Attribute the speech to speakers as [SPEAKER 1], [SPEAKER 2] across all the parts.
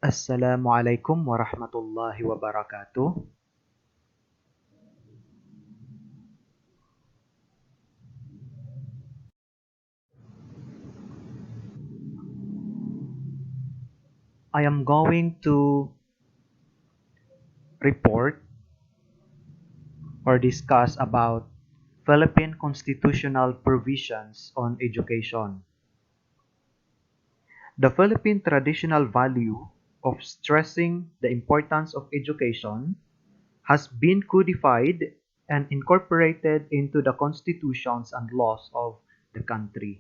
[SPEAKER 1] Assalamualaikum warahmatullahi wabarakatuh. I am going to report or discuss about Philippine constitutional provisions on education. The Philippine traditional value of stressing the importance of education has been codified and incorporated into the constitutions and laws of the country.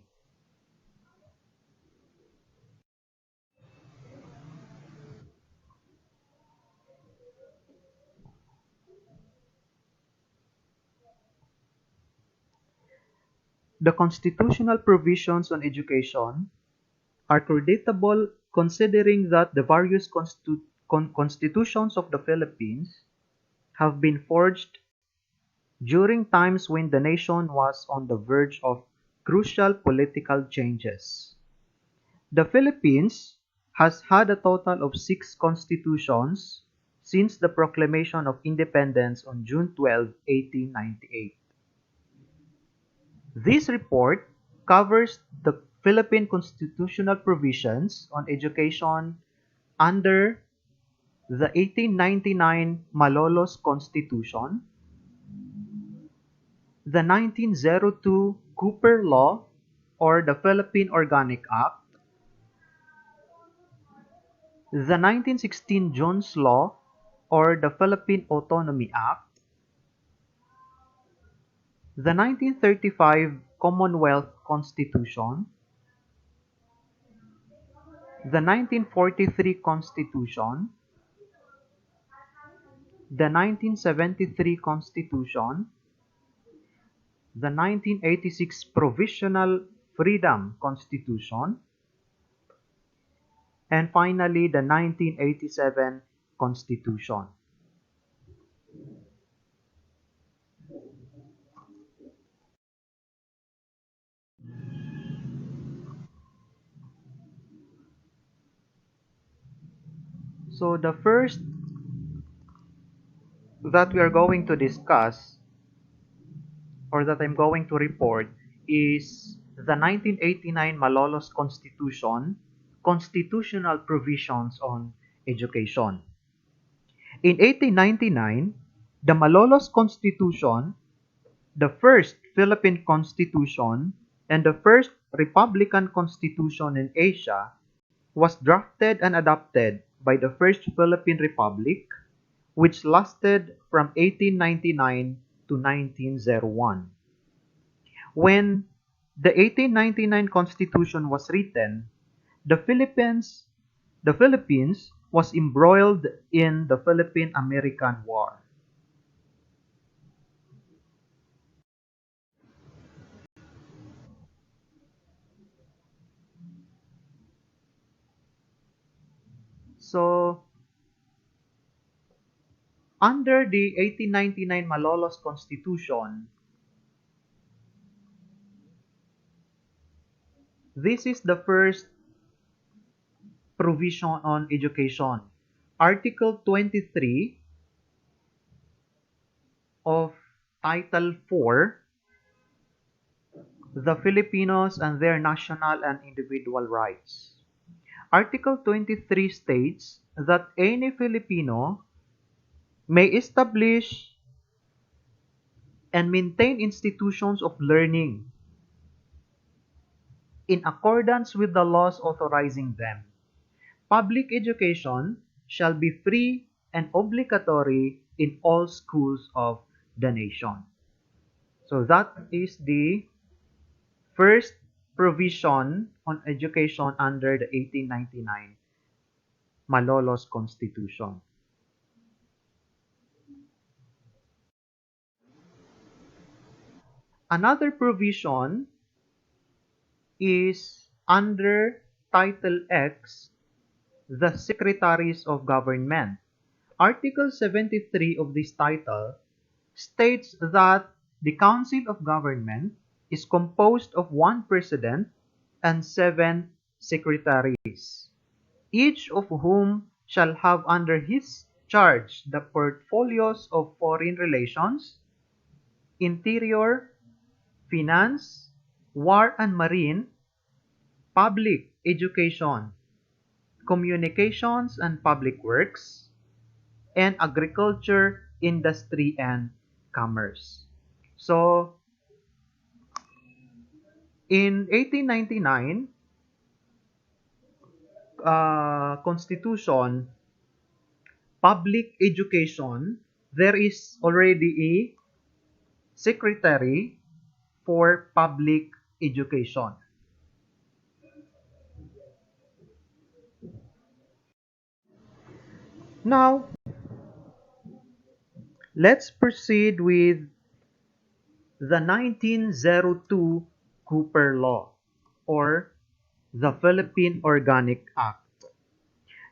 [SPEAKER 1] The constitutional provisions on education are creditable considering that the various constitutions of the Philippines have been forged during times when the nation was on the verge of crucial political changes. The Philippines has had a total of 6 constitutions since the proclamation of independence on June 12, 1898. This report covers the Philippine constitutional provisions on education under the 1899 Malolos Constitution, the 1902 Cooper Law or the Philippine Organic Act, the 1916 Jones Law or the Philippine Autonomy Act, the 1935 Commonwealth Constitution, the 1943 Constitution, the 1973 Constitution, the 1986 Provisional Freedom Constitution, and finally the 1987 Constitution. So the first that we are going to discuss or that I'm going to report is the 1989 Malolos Constitution, constitutional provisions on education. In 1899, the Malolos Constitution, the first Philippine Constitution, and the first Republican Constitution in Asia, was drafted and adopted by the First Philippine Republic, which lasted from 1899 to 1901. When the 1899 Constitution was written, the Philippines was embroiled in the Philippine-American War. So, under the 1899 Malolos Constitution, this is the first provision on education. Article 23 of Title 4, the Filipinos and their national and individual rights. Article 23 states that any Filipino may establish and maintain institutions of learning in accordance with the laws authorizing them. Public education shall be free and obligatory in all schools of the nation. So that is the first provision on education under the 1899 Malolos Constitution. Another provision is under Title X, the Secretaries of Government. Article 73 of this title states that the Council of Government is composed of one president and 7 secretaries, each of whom shall have under his charge the portfolios of foreign relations, interior, finance, war and marine, public education, communications and public works, and agriculture, industry, and commerce. So, in 1899, Constitution, public education, there is already a secretary for public education. Now, let's proceed with the 1902 Cooper Law, or the Philippine Organic Act.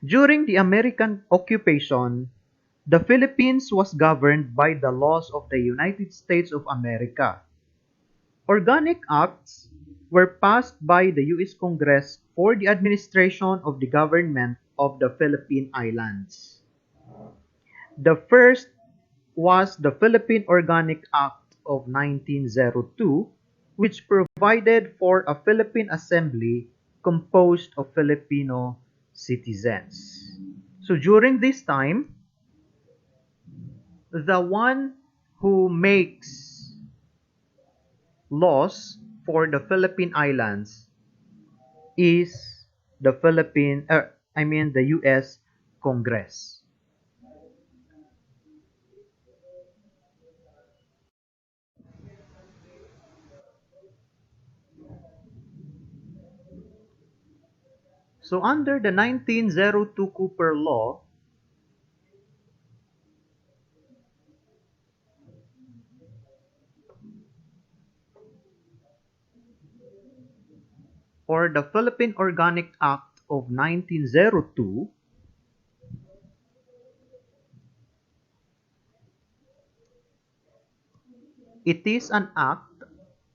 [SPEAKER 1] During the American occupation, the Philippines was governed by the laws of the United States of America. Organic acts were passed by the U.S. Congress for the administration of the government of the Philippine Islands. The first was the Philippine Organic Act of 1902, which provided for a Philippine Assembly composed of Filipino citizens. So during this time, the one who makes laws for the Philippine Islands is the U.S. Congress. So under the 1902 Cooper Law, or the Philippine Organic Act of 1902, it is an act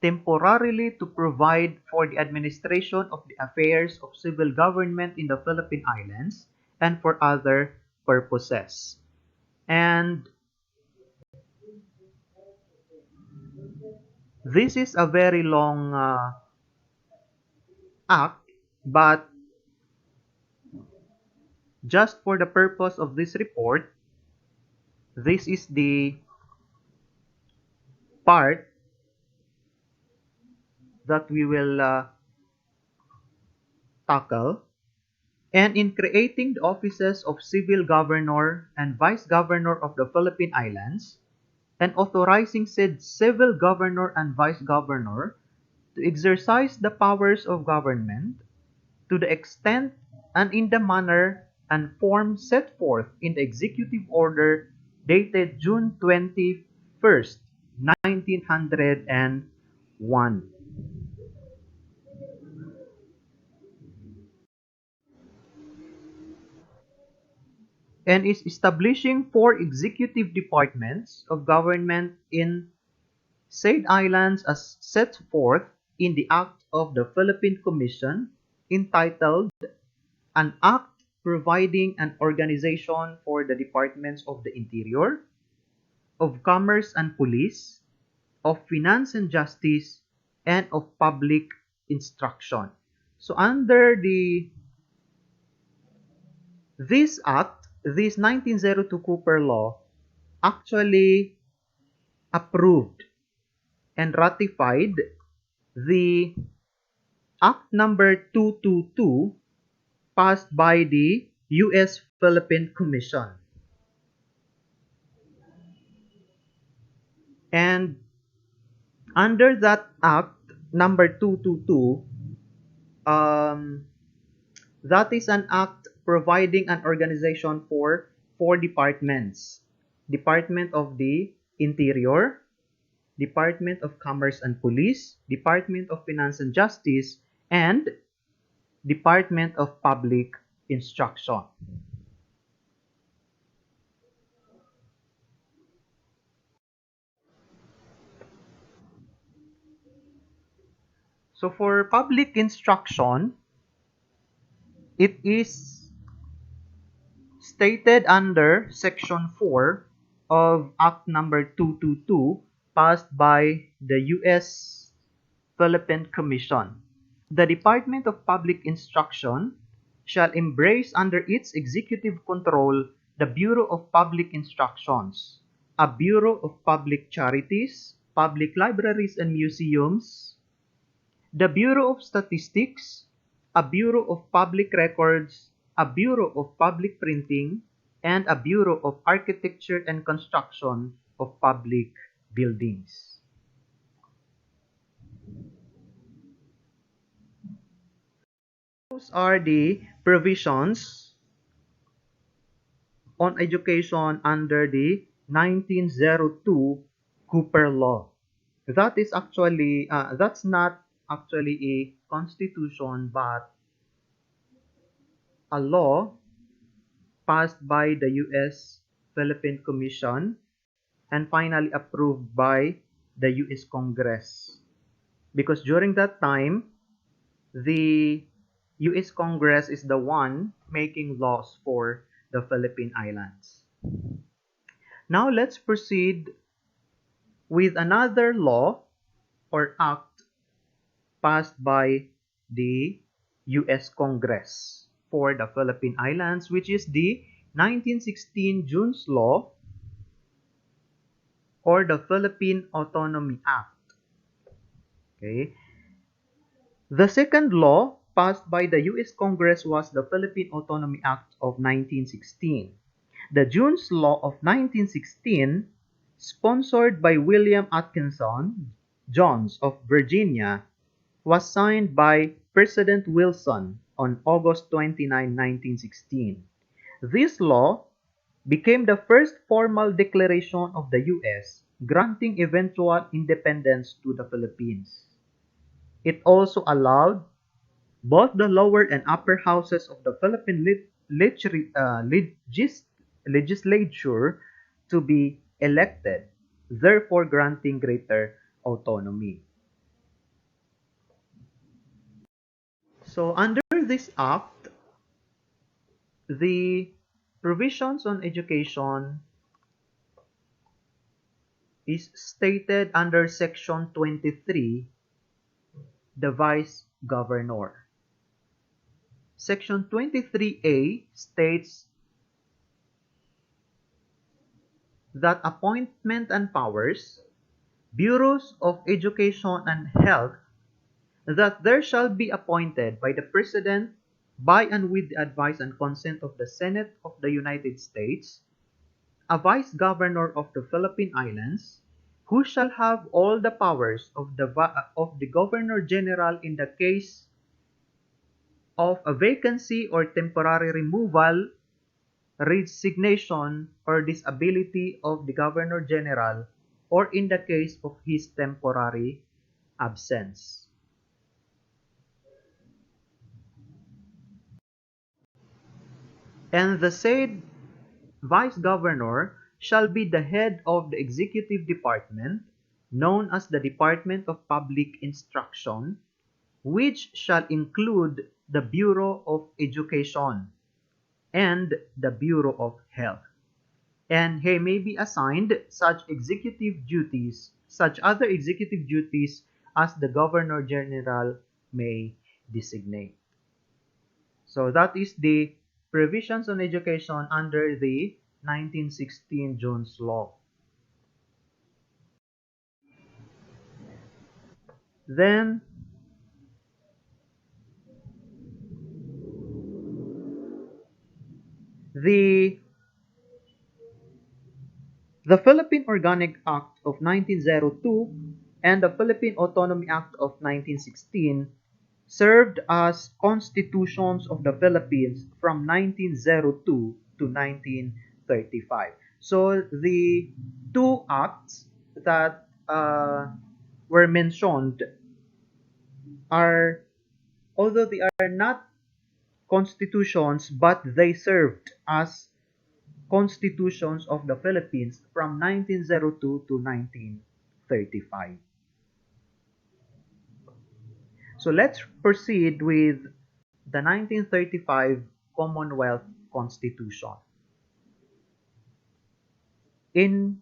[SPEAKER 1] temporarily to provide for the administration of the affairs of civil government in the Philippine Islands and for other purposes. And this is a very long act, but just for the purpose of this report, this is the part that we will tackle. And in creating the offices of Civil Governor and Vice Governor of the Philippine Islands, and authorizing said Civil Governor and Vice Governor to exercise the powers of government to the extent and in the manner and form set forth in the Executive Order dated June 21st, 1901. And is establishing four executive departments of government in said islands as set forth in the Act of the Philippine Commission entitled An Act Providing an Organization for the Departments of the Interior, of Commerce and Police, of Finance and Justice, and of Public Instruction. So under this act, this 1902 Cooper Law actually approved and ratified the Act number 222 passed by the U.S. Philippine Commission. And under that Act number 222, that is an act providing an organization for four departments: Department of the Interior, Department of Commerce and Police, Department of Finance and Justice, and Department of Public Instruction. So for public instruction, it is stated under Section 4 of Act number 222 passed by the U.S. Philippine Commission. The Department of Public Instruction shall embrace under its executive control the Bureau of Public Instructions, a Bureau of Public Charities, public libraries and museums, the Bureau of Statistics, a Bureau of Public Records, a Bureau of Public Printing, and a Bureau of Architecture and Construction of Public Buildings. Those are the provisions on education under the 1902 Cooper Law. That's not actually a constitution, but a law passed by the U.S. Philippine Commission and finally approved by the U.S. Congress. Because during that time, the U.S. Congress is the one making laws for the Philippine Islands. Now let's proceed with another law or act passed by the U.S. Congress for the Philippine Islands, which is the 1916 June's Law or the Philippine Autonomy Act. Okay. The second law passed by the U.S. Congress was the Philippine Autonomy Act of 1916. The June's Law of 1916, sponsored by William Atkinson Johns of Virginia, was signed by President Wilson on August 29, 1916. This law became the first formal declaration of the U.S. granting eventual independence to the Philippines. It also allowed both the lower and upper houses of the Philippine legislature to be elected, therefore granting greater autonomy. So under this act, the provisions on education is stated under Section 23, the Vice Governor. Section 23A states that appointment and powers, bureaus of education and health, that there shall be appointed by the President by and with the advice and consent of the Senate of the United States, a Vice Governor of the Philippine Islands, who shall have all the powers of the Governor General in the case of a vacancy or temporary removal, resignation, or disability of the Governor General, or in the case of his temporary absence. And the said Vice Governor shall be the head of the executive department, known as the Department of Public Instruction, which shall include the Bureau of Education and the Bureau of Health. And he may be assigned such other executive duties as the Governor General may designate. So that is the provisions on education under the 1916 Jones Law. Then the Philippine Organic Act of 1902 and the Philippine Autonomy Act of 1916 served as constitutions of the Philippines from 1902 to 1935. So the two acts that were mentioned are, although they are not constitutions, but they served as constitutions of the Philippines from 1902 to 1935. So let's proceed with the 1935 Commonwealth Constitution. in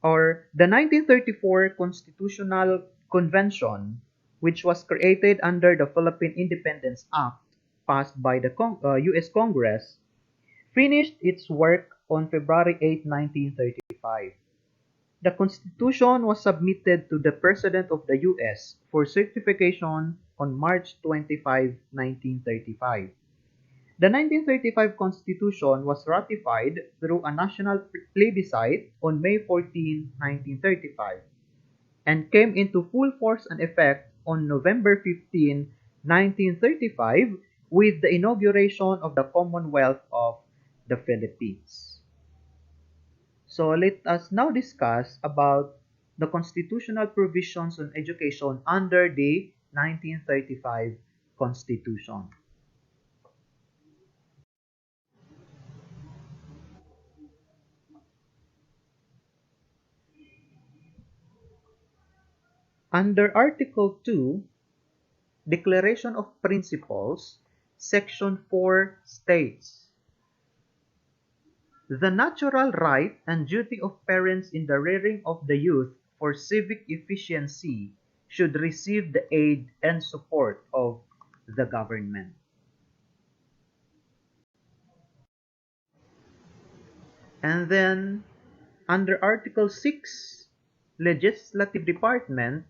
[SPEAKER 1] the 1934 Constitutional Convention, which was created under the Philippine Independence Act passed by the US Congress, finished its work on February 8, 1935. The Constitution was submitted to the President of the US for certification on March 25, 1935. The 1935 Constitution was ratified through a national plebiscite on May 14, 1935, and came into full force and effect on November 15, 1935, with the inauguration of the Commonwealth of the Philippines. So let us now discuss about the constitutional provisions on education under the 1935 Constitution. Under Article 2, Declaration of Principles, Section 4 states, "The natural right and duty of parents in the rearing of the youth for civic efficiency should receive the aid and support of the government." And then, under Article 6, Legislative Department,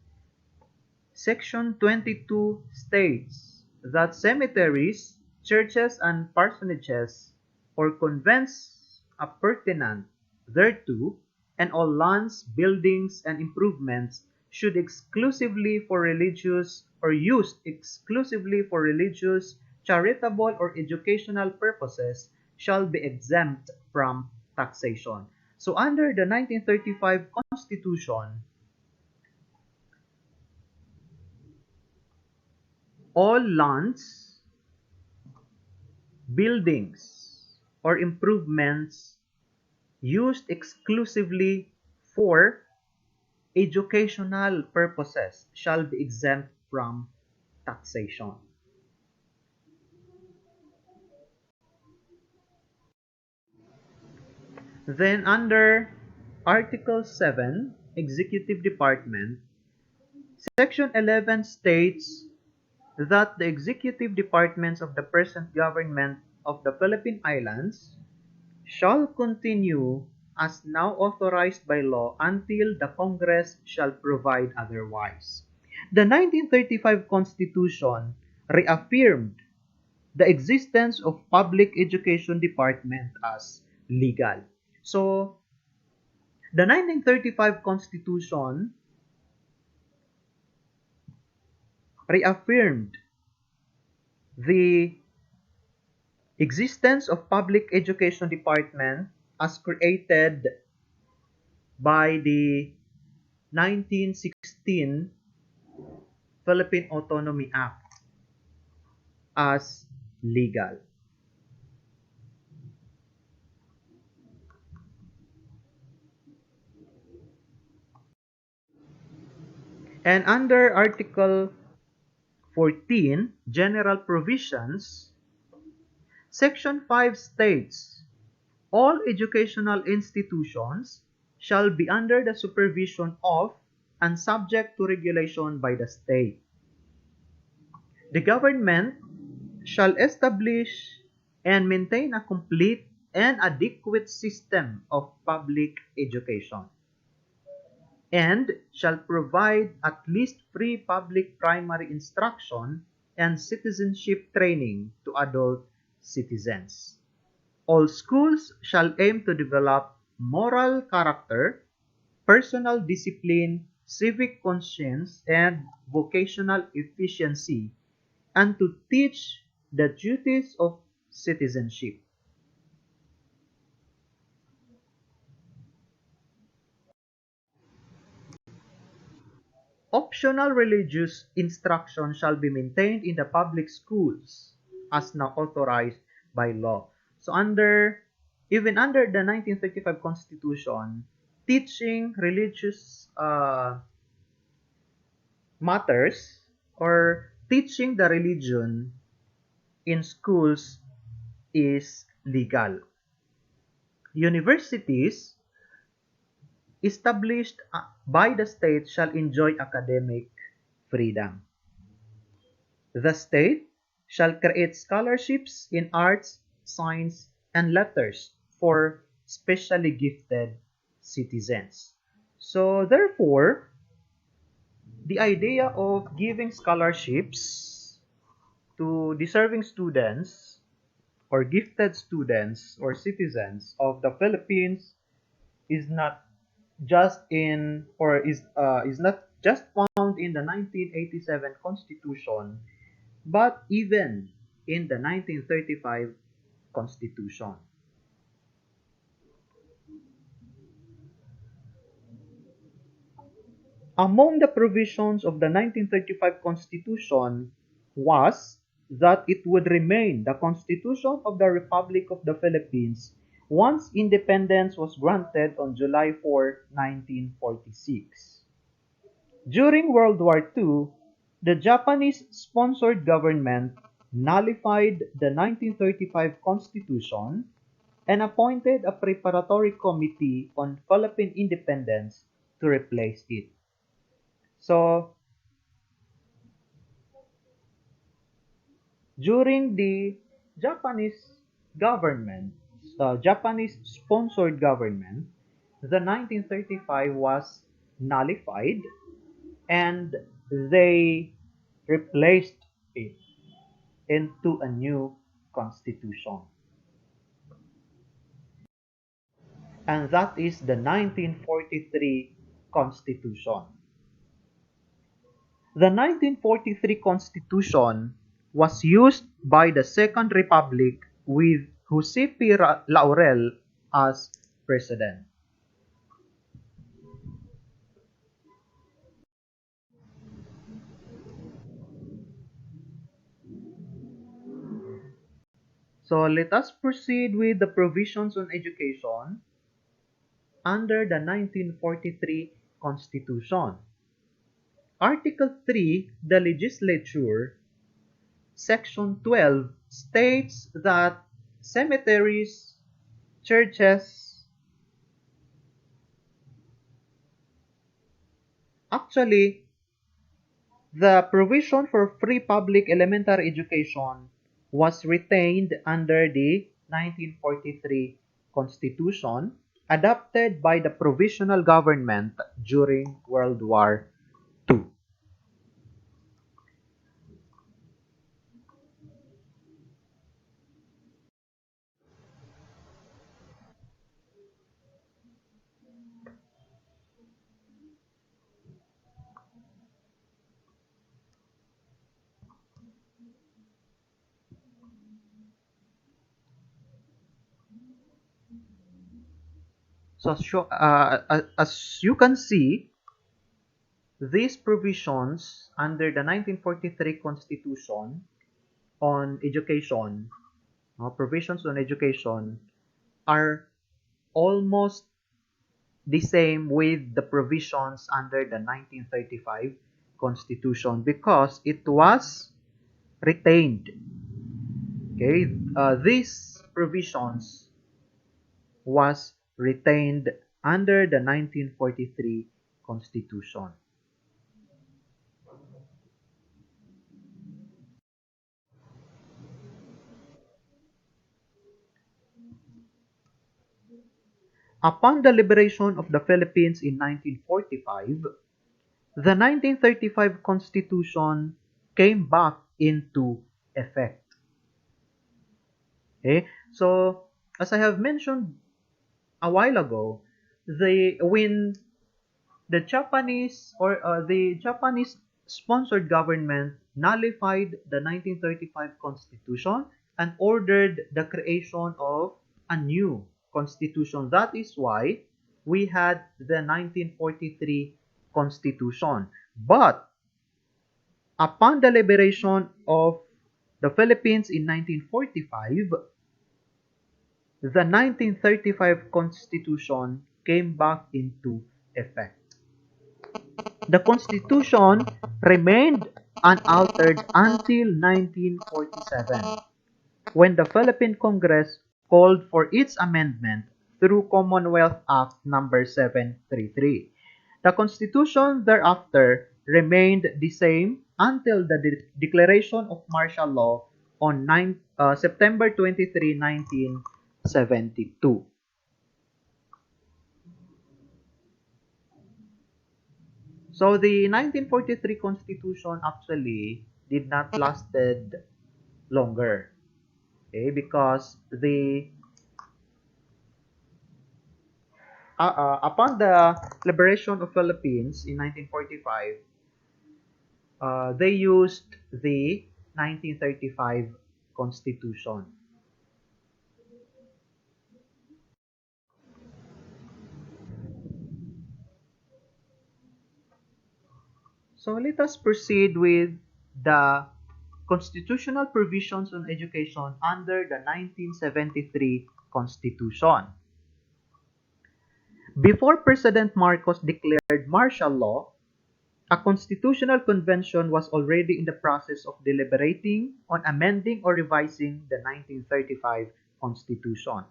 [SPEAKER 1] Section 22 states that cemeteries, churches and parsonages, or convents appurtenant thereto, and all lands, buildings, and improvements should exclusively for religious or used exclusively for religious, charitable, or educational purposes shall be exempt from taxation. So under the 1935 Constitution, all lands, buildings, or improvements used exclusively for educational purposes shall be exempt from taxation. Then under Article 7, Executive Department, Section 11 states that the executive departments of the present government of the Philippine Islands shall continue as now authorized by law until the Congress shall provide otherwise. The 1935 Constitution reaffirmed the existence of public education department as legal. So, the 1935 Constitution reaffirmed the existence of public education department as created by the 1916 Philippine Autonomy Act as legal. And under Article 14, General Provisions, Section 5 states, "All educational institutions shall be under the supervision of and subject to regulation by the state. The government shall establish and maintain a complete and adequate system of public education, and shall provide at least free public primary instruction and citizenship training to adult citizens. All schools shall aim to develop moral character, personal discipline, civic conscience, and vocational efficiency, and to teach the duties of citizenship." Optional religious instruction shall be maintained in the public schools as now authorized by law. So even under the 1935 Constitution, teaching religious matters or teaching the religion in schools is legal. Universities established by the state shall enjoy academic freedom. The state shall create scholarships in arts, science, and letters for specially gifted citizens. So therefore, the idea of giving scholarships to deserving students or gifted students or citizens of the Philippines is not just in or is not just found in the 1987 Constitution, but even in the 1935 Constitution. Among the provisions of the 1935 Constitution was that it would remain the Constitution of the Republic of the Philippines once independence was granted on July 4, 1946. During World War II, the Japanese-sponsored government nullified the 1935 Constitution and appointed a preparatory committee on Philippine independence to replace it. So, during the Japanese government, Japanese-sponsored government, the 1935 was nullified and they replaced it into a new constitution. And that is the 1943 Constitution. The 1943 Constitution was used by the Second Republic with Jose P. Laurel as president. So let us proceed with the provisions on education under the 1943 Constitution. Article 3, the legislature, Section 12, states that cemeteries, churches, actually, the provision for free public elementary education was retained under the 1943 Constitution adopted by the Provisional government during World War II. So as you can see, these provisions under the 1943 Constitution on education, provisions on education, are almost the same with the provisions under the 1935 Constitution because it was retained. Okay, these provisions was retained under the 1943 Constitution. Upon the liberation of the Philippines in 1945, the 1935 Constitution came back into effect. Okay, so as I have mentioned a while ago, when the Japanese sponsored government nullified the 1935 Constitution and ordered the creation of a new constitution. That is why we had the 1943 Constitution. But upon the liberation of the Philippines in 1945, the 1935 Constitution came back into effect. The Constitution remained unaltered until 1947, when the Philippine Congress called for its amendment through Commonwealth Act number 733. The Constitution thereafter remained the same until the declaration of martial law on September 23, 1972. So the 1943 Constitution actually did not lasted longer, okay, because upon the liberation of Philippines in 1945, they used the 1935 Constitution. So let us proceed with the constitutional provisions on education under the 1973 Constitution. Before President Marcos declared martial law, a constitutional convention was already in the process of deliberating on amending or revising the 1935 Constitution.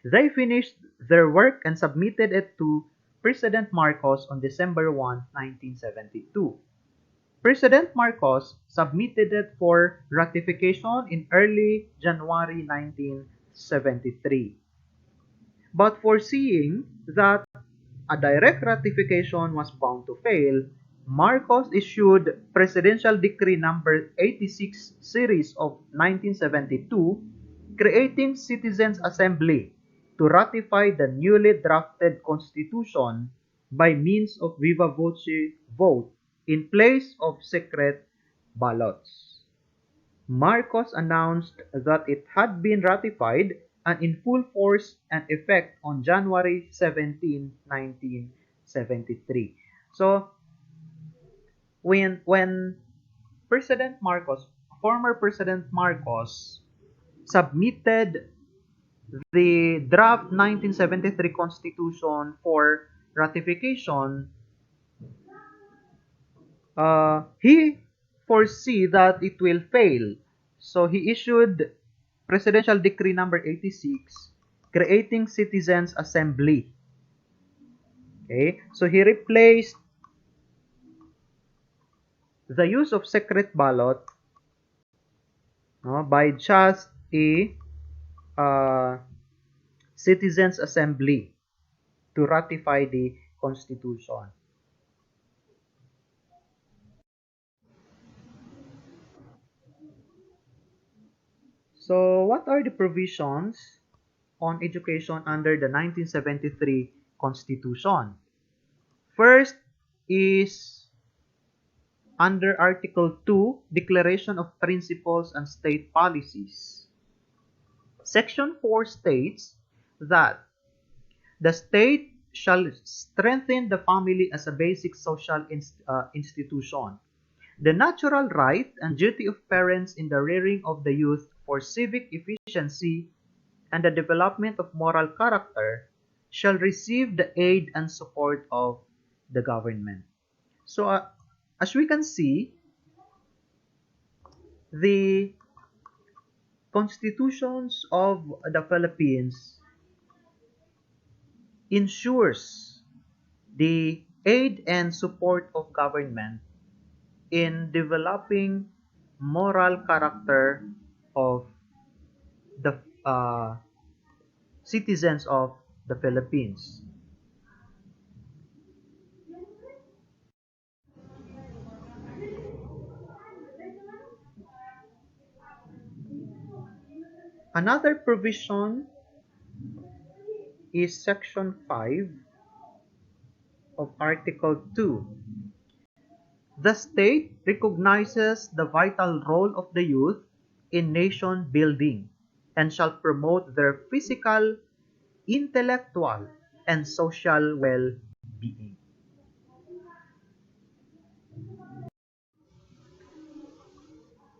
[SPEAKER 1] They finished their work and submitted it to President Marcos on December 1, 1972. President Marcos submitted it for ratification in early January 1973. But foreseeing that a direct ratification was bound to fail, Marcos issued Presidential Decree number 86 series of 1972 creating Citizens Assembly to ratify the newly drafted Constitution by means of viva voce vote in place of secret ballots. Marcos announced that it had been ratified and in full force and effect on January 17, 1973. So, when President Marcos, former President Marcos, submitted the draft 1973 Constitution for ratification, he foresee that it will fail. So he issued Presidential Decree number 86 creating Citizens Assembly. Okay? So he replaced the use of secret ballot by just a Citizens Assembly to ratify the Constitution. So, what are the provisions on education under the 1973 Constitution? First is under Article 2, Declaration of Principles and State Policies. Section 4 states that the state shall strengthen the family as a basic social institution. The natural right and duty of parents in the rearing of the youth for civic efficiency and the development of moral character shall receive the aid and support of the government. So, as we can see, the constitutions of the Philippines ensures the aid and support of government in developing moral character of the citizens of the Philippines. Another provision is Section 5 of Article 2. The state recognizes the vital role of the youth in nation building and shall promote their physical, intellectual, and social well-being.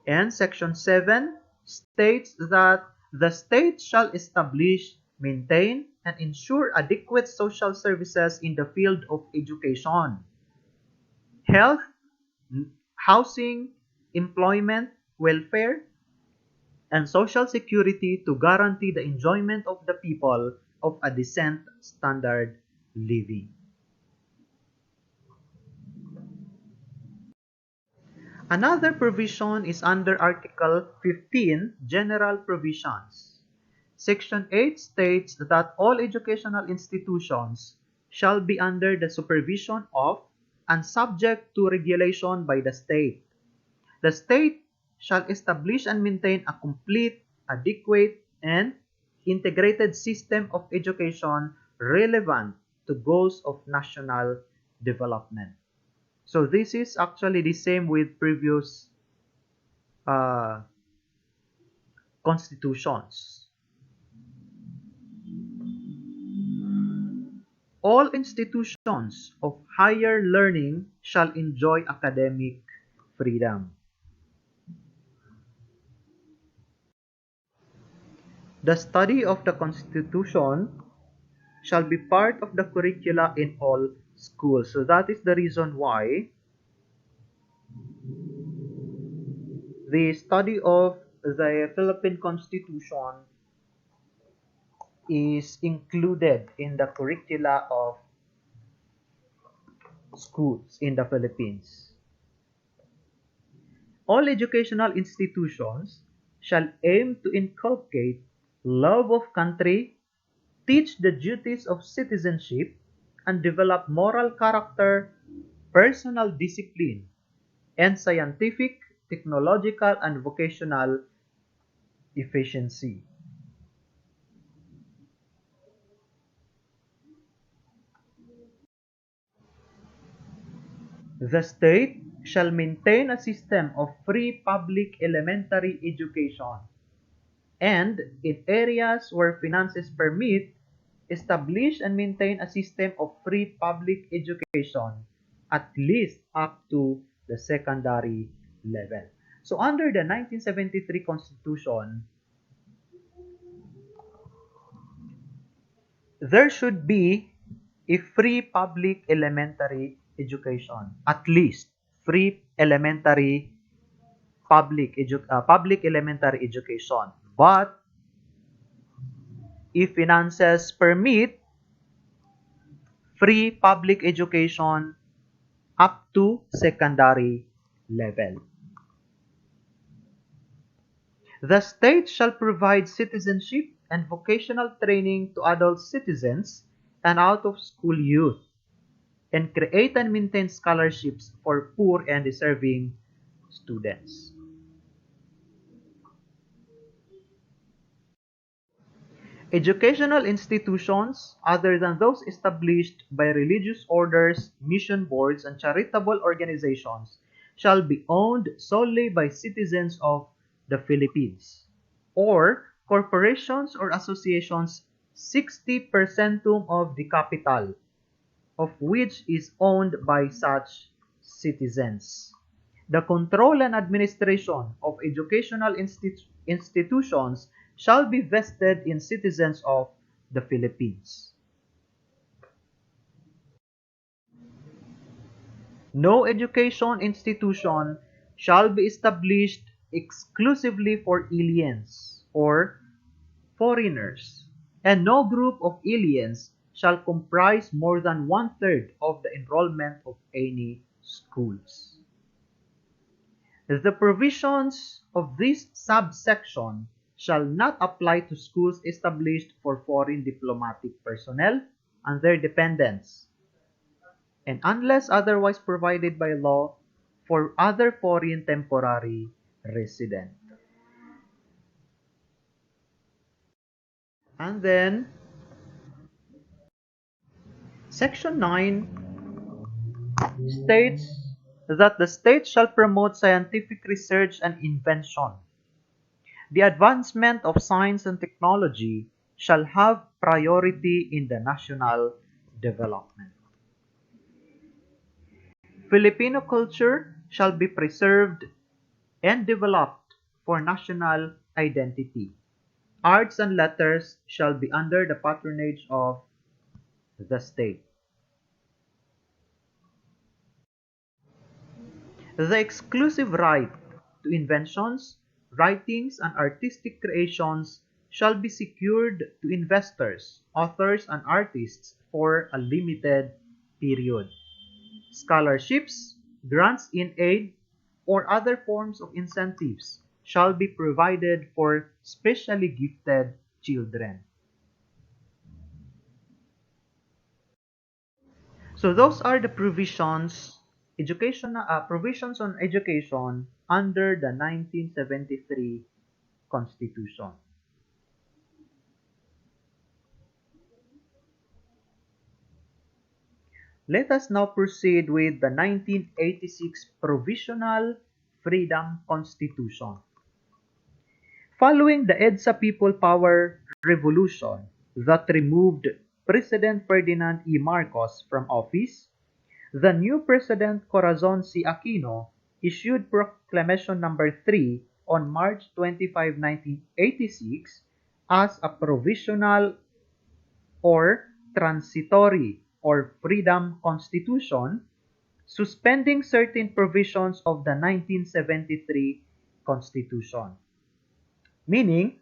[SPEAKER 1] And Section 7 states that the state shall establish, maintain, and ensure adequate social services in the field of education, health, housing, employment, welfare, and social security to guarantee the enjoyment of the people of a decent standard living. Another provision is under Article 15, General Provisions. Section 8 states that all educational institutions shall be under the supervision of and subject to regulation by the state. The state shall establish and maintain a complete, adequate, and integrated system of education relevant to goals of national development. So this is actually the same with previous uh, constitutions. All institutions of higher learning shall enjoy academic freedom. The study of the Constitution shall be part of the curricula in all schools. So that is the reason why the study of the Philippine Constitution is included in the curricula of schools in the Philippines. All educational institutions shall aim to inculcate love of country, teach the duties of citizenship, and develop moral character, personal discipline, and scientific, technological, and vocational efficiency. The state shall maintain a system of free public elementary education and, in areas where finances permit, establish and maintain a system of free public education at least up to the secondary level. So under the 1973 Constitution, there should be a free public elementary education, at least free elementary public elementary education. But if finances permit, free public education up to secondary level. The state shall provide citizenship and vocational training to adult citizens and out-of-school youth, and create and maintain scholarships for poor and deserving students. Educational institutions, other than those established by religious orders, mission boards, and charitable organizations, shall be owned solely by citizens of the Philippines, or corporations or associations 60% of the capital, of which is owned by such citizens. The control and administration of educational institutions shall be vested in citizens of the Philippines. No education institution shall be established exclusively for aliens or foreigners, and no group of aliens shall comprise more than one-third of the enrollment of any schools. The provisions of this subsection shall not apply to schools established for foreign diplomatic personnel and their dependents, and unless otherwise provided by law, for other foreign temporary resident. And then, Section 9 states that the state shall promote scientific research and invention. The advancement of science and technology shall have priority in the national development. Filipino culture shall be preserved and developed for national identity. Arts and letters shall be under the patronage of the state. The exclusive right to inventions, writings, and artistic creations shall be secured to investors, authors, and artists for a limited period. Scholarships, grants in aid, or other forms of incentives shall be provided for specially gifted children. So those are the provisions on education under the 1973 Constitution. Let us now proceed with the 1986 Provisional Freedom Constitution. Following the EDSA People Power Revolution that removed President Ferdinand E. Marcos from office, the new President Corazon C. Aquino issued Proclamation Number 3 on March 25, 1986 as a provisional or transitory or freedom constitution, suspending certain provisions of the 1973 Constitution. Meaning,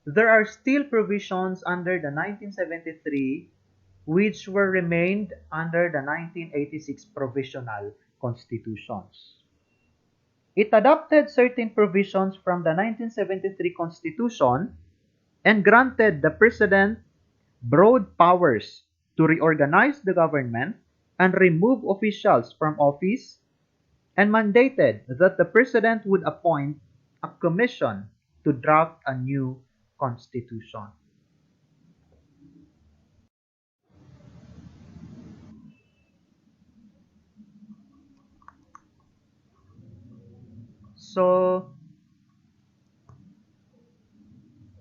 [SPEAKER 1] there are still provisions under the 1973 which were remained under the 1986 Provisional Constitutions. It adopted certain provisions from the 1973 Constitution and granted the President broad powers to reorganize the government and remove officials from office, and mandated that the President would appoint a commission to draft a new constitution. So,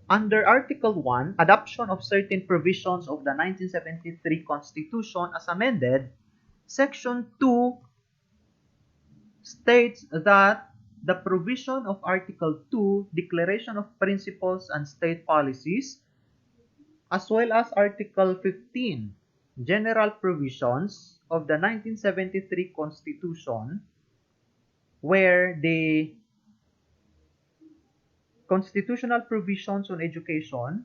[SPEAKER 1] under Article 1, adoption of certain provisions of the 1973 Constitution as amended, Section 2 states that the provision of Article 2, Declaration of Principles and State Policies, as well as Article 15, General Provisions of the 1973 Constitution, where the constitutional provisions on education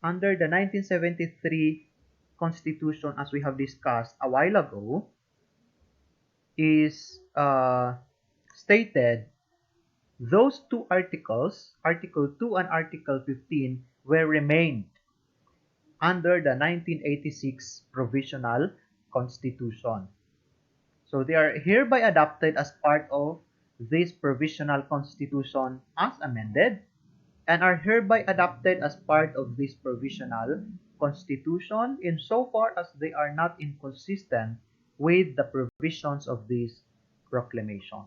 [SPEAKER 1] under the 1973 Constitution, as we have discussed a while ago, is stated those two articles, Article 2 and Article 15, were remained under the 1986 Provisional Constitution. So they are hereby adopted as part of this Provisional Constitution as amended, and are hereby adopted as part of this Provisional Constitution insofar as they are not inconsistent with the provisions of this proclamation.